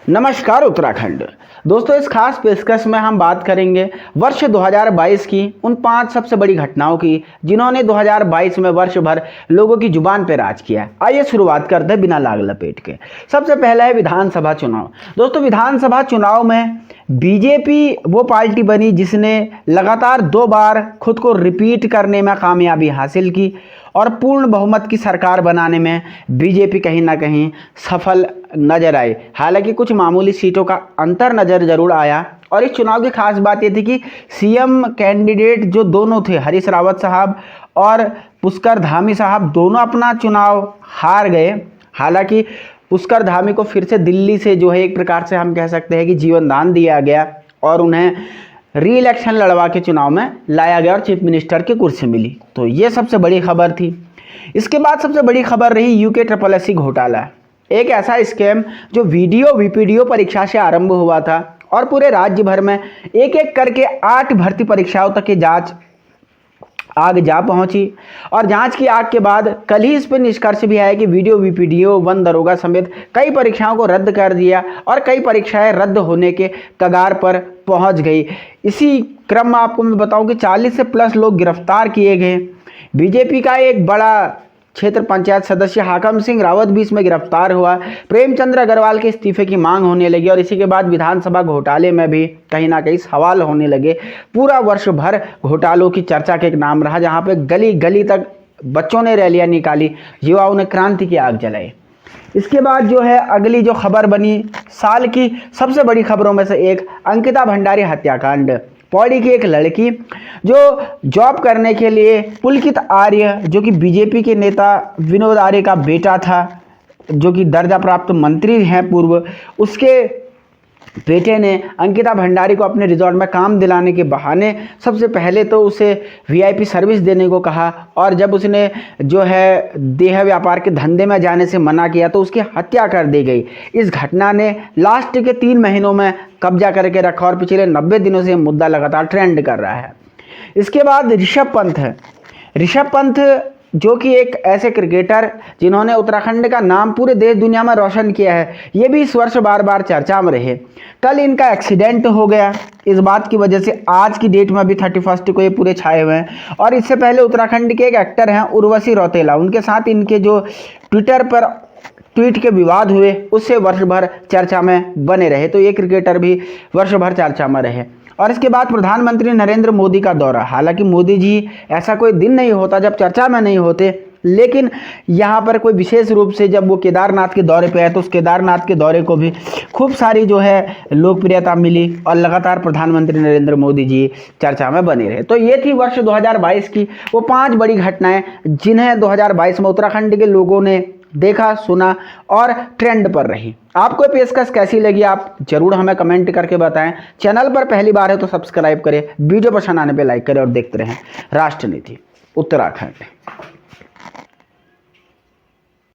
नमस्कार उत्तराखंड। दोस्तों, इस खास पेशकश में हम बात करेंगे वर्ष 2022 की उन 5 सबसे बड़ी घटनाओं की जिन्होंने 2022 में वर्ष भर लोगों की जुबान पर राज किया। आइए शुरुआत करते हैं बिना लाग लपेट के। सबसे पहला है विधानसभा चुनाव। दोस्तों, विधानसभा चुनाव में बीजेपी वो पार्टी बनी जिसने लगातार 2 बार खुद को रिपीट करने में कामयाबी हासिल की और पूर्ण बहुमत की सरकार बनाने में बीजेपी कहीं ना कहीं सफल नजर आई। हालांकि कुछ मामूली सीटों का अंतर नजर जरूर आया और इस चुनाव की खास बात ये थी कि सीएम कैंडिडेट जो दोनों थे, हरीश रावत साहब और पुष्कर धामी साहब, दोनों अपना चुनाव हार गए। हालांकि पुष्कर धामी को फिर से दिल्ली से जो है एक प्रकार से हम कह सकते हैं कि जीवन दान दिया गया और उन्हें री इलेक्शन लड़वा के चुनाव में लाया गया और चीफ मिनिस्टर की कुर्सी मिली। तो ये सबसे बड़ी खबर थी। इसके बाद सबसे बड़ी खबर रही यूके SSC घोटाला। एक ऐसा स्कैम जो वीडियो वीपीडीओ परीक्षा से आरंभ हुआ था और पूरे राज्य भर में एक एक करके 8 भर्ती परीक्षाओं तक की जांच आग जा पहुंची और जांच की आग के बाद कल ही इस पर निष्कर्ष भी आया कि वीडियो वीपीडीओ 1 दरोगा समेत कई परीक्षाओं को रद्द कर दिया और कई परीक्षाएं रद्द होने के कगार पर पहुंच गई। इसी क्रम में आपको मैं बताऊं कि 40 से प्लस लोग गिरफ्तार किए गए। बीजेपी का एक बड़ा क्षेत्र पंचायत सदस्य हाकम सिंह रावत भी इसमें गिरफ्तार हुआ। प्रेमचंद्र अग्रवाल के इस्तीफे की मांग होने लगी और इसी के बाद विधानसभा घोटाले में भी कहीं ना कहीं सवाल होने लगे। पूरा वर्ष भर घोटालों की चर्चा के एक नाम रहा, जहां पे गली गली तक बच्चों ने रैलियां निकाली, युवाओं ने क्रांति की आग जलाई। इसके बाद जो है अगली जो खबर बनी साल की सबसे बड़ी खबरों में से एक, अंकिता भंडारी हत्याकांड। पौड़ी की एक लड़की जो जॉब करने के लिए पुलकित आर्य, जो कि बीजेपी के नेता विनोद आर्य का बेटा था, जो कि दर्जा प्राप्त मंत्री हैं पूर्व, उसके बेटे ने अंकिता भंडारी को अपने रिजॉर्ट में काम दिलाने के बहाने सबसे पहले तो उसे वीआईपी सर्विस देने को कहा और जब उसने जो है देह व्यापार के धंधे में जाने से मना किया तो उसकी हत्या कर दी गई। इस घटना ने लास्ट के 3 महीनों में कब्जा करके रखा और पिछले 90 दिनों से मुद्दा लगातार ट्रेंड कर रहा है। इसके बाद ऋषभ पंत है। ऋषभ पंत जो कि एक ऐसे क्रिकेटर जिन्होंने उत्तराखंड का नाम पूरे देश दुनिया में रोशन किया है, ये भी इस वर्ष बार बार चर्चा में रहे। कल इनका एक्सीडेंट हो गया। इस बात की वजह से आज की डेट में भी 31 को ये पूरे छाए हुए हैं। और इससे पहले उत्तराखंड के एक एक्टर हैं उर्वशी रौतेला, उनके साथ इनके जो ट्विटर पर ट्वीट के विवाद हुए उससे वर्ष भर चर्चा में बने रहे। तो ये क्रिकेटर भी वर्ष भर चर्चा में रहे। और इसके बाद प्रधानमंत्री नरेंद्र मोदी का दौरा। हालांकि मोदी जी ऐसा कोई दिन नहीं होता जब चर्चा में नहीं होते, लेकिन यहाँ पर कोई विशेष रूप से जब वो केदारनाथ के दौरे पे आए तो उस केदारनाथ के दौरे को भी खूब सारी जो है लोकप्रियता मिली और लगातार प्रधानमंत्री नरेंद्र मोदी जी चर्चा में बने रहे। तो ये थी वर्ष 2022 की वो 5 बड़ी घटनाएं जिन्हें 2022 में उत्तराखंड के लोगों ने देखा, सुना और ट्रेंड पर रही। आपको पेशकश कैसी लगी आप जरूर हमें कमेंट करके बताएं। चैनल पर पहली बार है तो सब्सक्राइब करें, वीडियो पसंद आने पे लाइक करें और देखते रहें राष्ट्रनीति उत्तराखंड।